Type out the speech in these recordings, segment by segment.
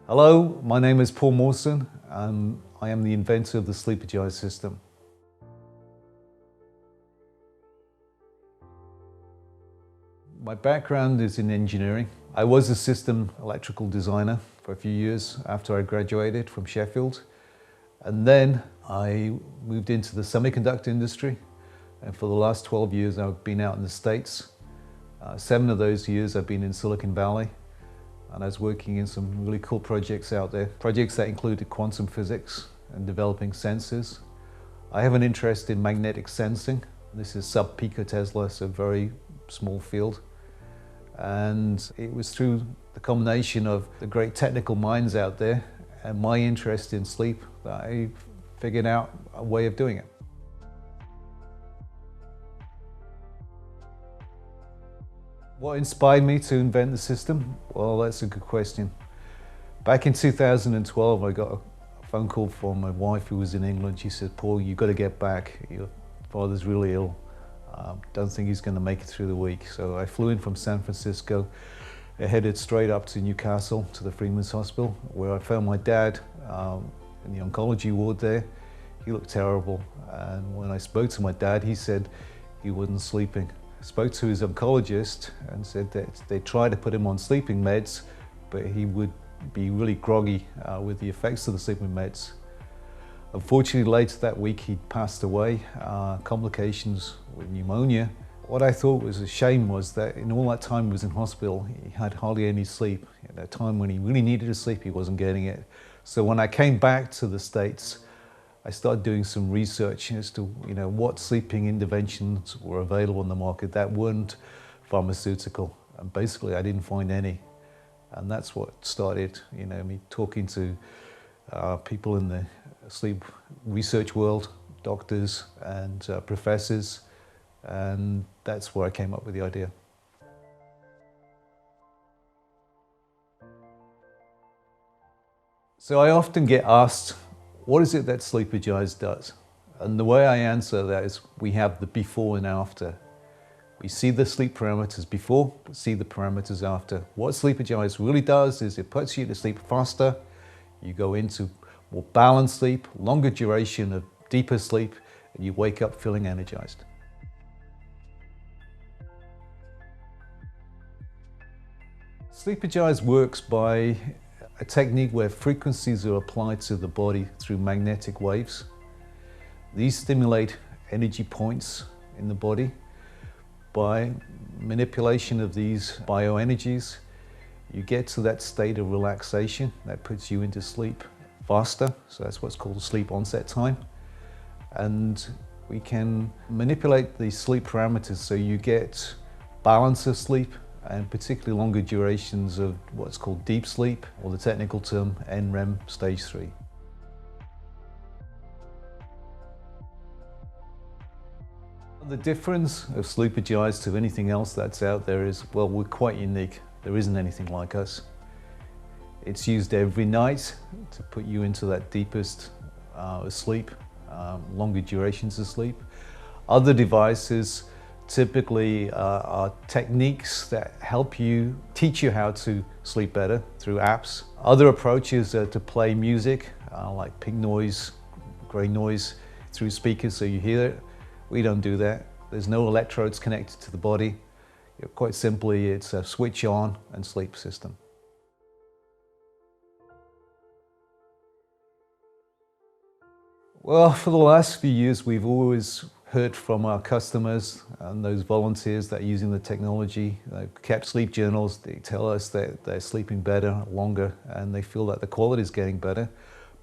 Hello, my name is Paul Mawson and I am the inventor of the Sleepergize system. My background is in engineering. I was a system electrical designer for a few years after I graduated from Sheffield. And then I moved into the semiconductor industry. And for the last 12 years, I've been out in the States. 7 of those years I've been in Silicon Valley. And I was working in some really cool projects out there. Projects that included quantum physics and developing sensors. I have an interest in magnetic sensing. This is sub-picotesla, so very small field. And it was through the combination of the great technical minds out there and my interest in sleep that I figured out a way of doing it. What inspired me to invent the system? Well, that's a good question. Back in 2012, I got a phone call from my wife who was in England. She said, "Paul, you've got to get back. Your father's really ill. Don't think he's going to make it through the week." So I flew in from San Francisco. I headed straight up to Newcastle, to the Freeman's Hospital, where I found my dad in the oncology ward there. He looked terrible. And when I spoke to my dad, he said he wasn't sleeping. I spoke to his oncologist and said that they tried to put him on sleeping meds, but he would be really groggy with the effects of the sleeping meds. Unfortunately, later that week, he passed away, complications with pneumonia. What I thought was a shame was that in all that time he was in hospital, he had hardly any sleep. At that time when he really needed to sleep, he wasn't getting it. So when I came back to the States, I started doing some research as to what sleeping interventions were available in the market that weren't pharmaceutical. And basically I didn't find any. And that's what started me talking to people in the sleep research world, doctors and professors. And that's where I came up with the idea. So I often get asked, what is it that Sleepergize does? And the way I answer that is we have the before and after. We see the sleep parameters before, but see the parameters after. What Sleepergize really does is it puts you to sleep faster. You go into more balanced sleep, longer duration of deeper sleep, and you wake up feeling energized. Sleepergize works by a technique where frequencies are applied to the body through magnetic waves. These stimulate energy points in the body. By manipulation of these bioenergies, you get to that state of relaxation that puts you into sleep faster. So that's what's called sleep onset time. And we can manipulate the sleep parameters so you get balance of sleep and particularly longer durations of what's called deep sleep, or the technical term N-REM stage 3. The difference of Sleepergize to anything else that's out there is, well, we're quite unique. There isn't anything like us. It's used every night to put you into that deepest sleep, longer durations of sleep. Other devices typically are techniques that help you, teach you how to sleep better through apps. Other approaches are to play music, like pink noise, grey noise through speakers so you hear it. We don't do that. There's no electrodes connected to the body. Quite simply, it's a switch on and sleep system. Well, for the last few years, we've always heard from our customers and those volunteers that are using the technology. They've kept sleep journals. They tell us that they're sleeping better, longer, and they feel that the quality is getting better.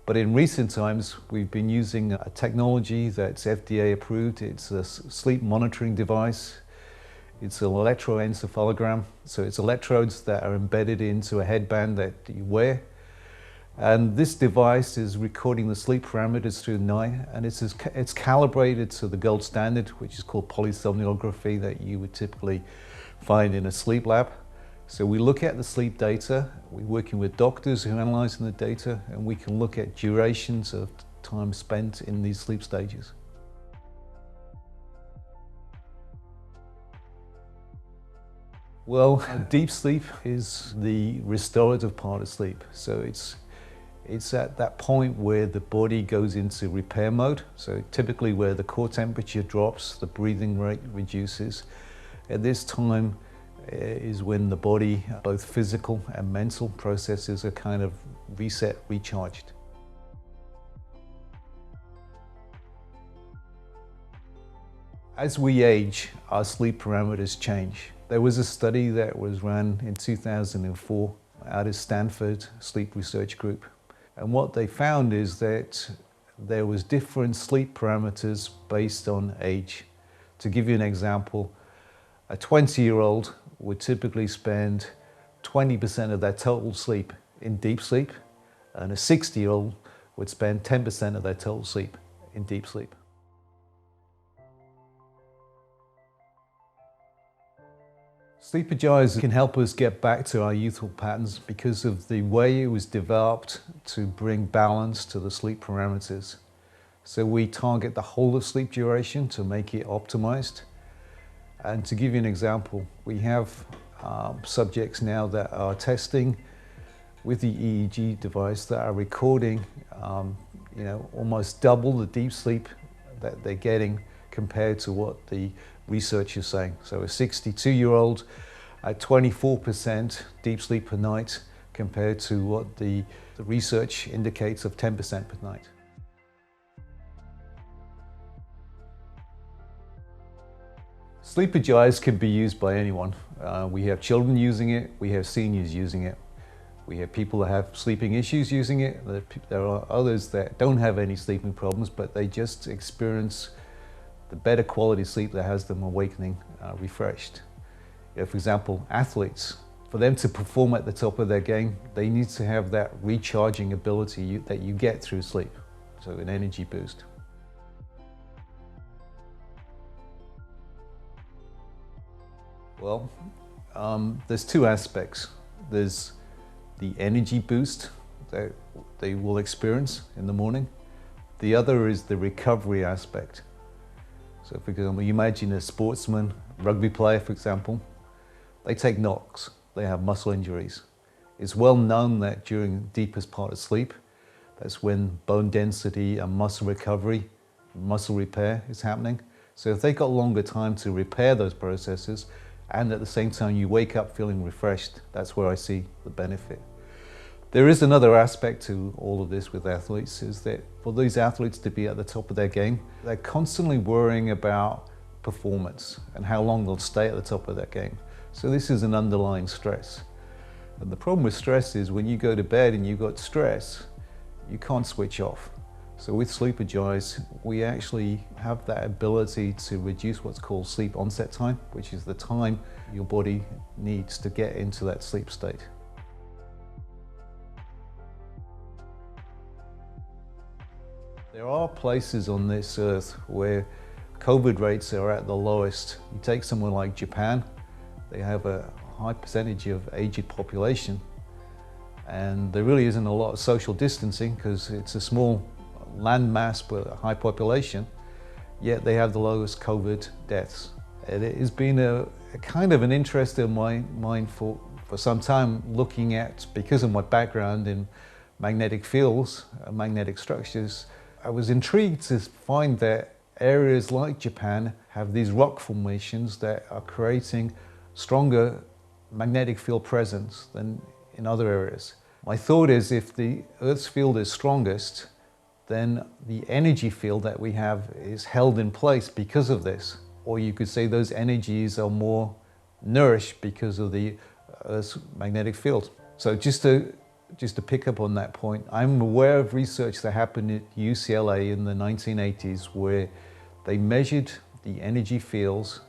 But in recent times, we've been using a technology that's FDA approved. It's a sleep monitoring device. It's an electroencephalogram. So it's electrodes that are embedded into a headband that you wear. And this device is recording the sleep parameters through the night, and it's calibrated to the gold standard, which is called polysomnography, that you would typically find in a sleep lab. So we look at the sleep data, we're working with doctors who are analyzing the data, and we can look at durations of time spent in these sleep stages. Well, deep sleep is the restorative part of sleep. So it's at that point where the body goes into repair mode. So typically where the core temperature drops, the breathing rate reduces. At this time is when the body, both physical and mental processes are kind of reset, recharged. As we age, our sleep parameters change. There was a study that was run in 2004 out of Stanford Sleep Research Group. And what they found is that there was different sleep parameters based on age. To give you an example, a 20-year-old would typically spend 20% of their total sleep in deep sleep, and a 60-year-old would spend 10% of their total sleep in deep sleep. Sleepergize can help us get back to our youthful patterns because of the way it was developed to bring balance to the sleep parameters. So we target the whole of sleep duration to make it optimized. And to give you an example, we have subjects now that are testing with the EEG device that are recording almost double the deep sleep that they're getting compared to what the research is saying. So a 62-year-old at 24% deep sleep per night compared to what the research indicates of 10% per night. Sleepergize can be used by anyone. We have children using it, we have seniors using it. We have people that have sleeping issues using it. There are others that don't have any sleeping problems, but they just experience the better quality sleep that has them awakening refreshed. For example, athletes, for them to perform at the top of their game, they need to have that recharging ability that you get through sleep, so an energy boost. Well, there's two aspects. There's the energy boost that they will experience in the morning. The other is the recovery aspect. So for example, you imagine a sportsman, rugby player for example, they take knocks, they have muscle injuries. It's well known that during the deepest part of sleep, that's when bone density and muscle recovery, muscle repair is happening. So if they've got longer time to repair those processes, and at the same time you wake up feeling refreshed, that's where I see the benefit. There is another aspect to all of this with athletes, is that for these athletes to be at the top of their game, they're constantly worrying about performance and how long they'll stay at the top of their game. So this is an underlying stress. And the problem with stress is when you go to bed and you've got stress, you can't switch off. So with Sleepergize, we actually have that ability to reduce what's called sleep onset time, which is the time your body needs to get into that sleep state. There are places on this earth where COVID rates are at the lowest. You take somewhere like Japan, they have a high percentage of aged population, and there really isn't a lot of social distancing because it's a small land mass but a high population, yet they have the lowest COVID deaths. It has been a kind of an interest in my mind for some time, looking at, because of my background in magnetic fields, magnetic structures, I was intrigued to find that areas like Japan have these rock formations that are creating stronger magnetic field presence than in other areas. My thought is, if the Earth's field is strongest, then the energy field that we have is held in place because of this. Or you could say those energies are more nourished because of the Earth's magnetic field. So just to pick up on that point, I'm aware of research that happened at UCLA in the 1980s where they measured the energy fields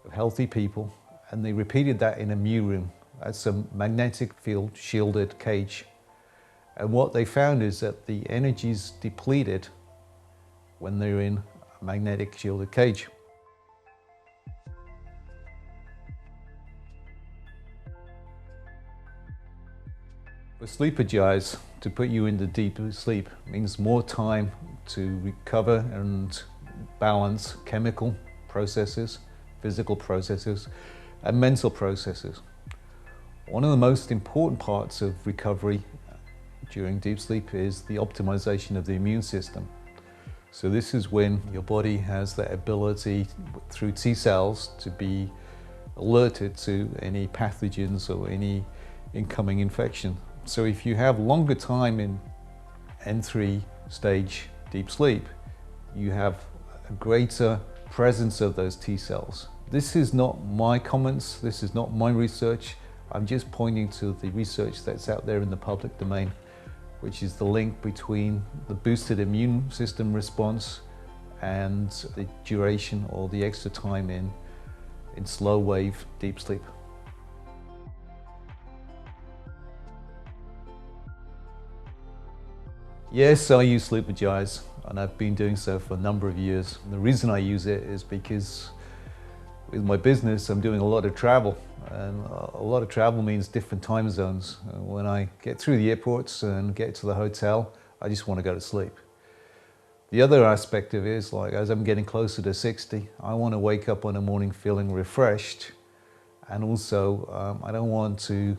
of healthy people and they repeated that in a mu room. That's a magnetic field shielded cage. And what they found is that the energy is depleted when they're in a magnetic shielded cage. For Sleepergize, to put you into deeper sleep means more time to recover and balance chemical processes, physical processes, and mental processes. One of the most important parts of recovery during deep sleep is the optimization of the immune system. So this is when your body has the ability through T cells to be alerted to any pathogens or any incoming infection. So if you have longer time in N3 stage deep sleep, you have a greater presence of those T cells. This is not my comments, this is not my research. I'm just pointing to the research that's out there in the public domain, which is the link between the boosted immune system response and the duration or the extra time in slow wave deep sleep. Yes, I use Sleepergize, and I've been doing so for a number of years. And the reason I use it is because with my business, I'm doing a lot of travel, and a lot of travel means different time zones. When I get through the airports and get to the hotel, I just want to go to sleep. The other aspect of it is, like, as I'm getting closer to 60, I want to wake up in the morning feeling refreshed, and also I don't want to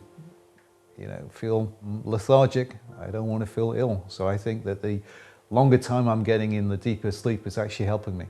feel lethargic. I don't want to feel ill. So I think that the longer time I'm getting in the deeper sleep is actually helping me.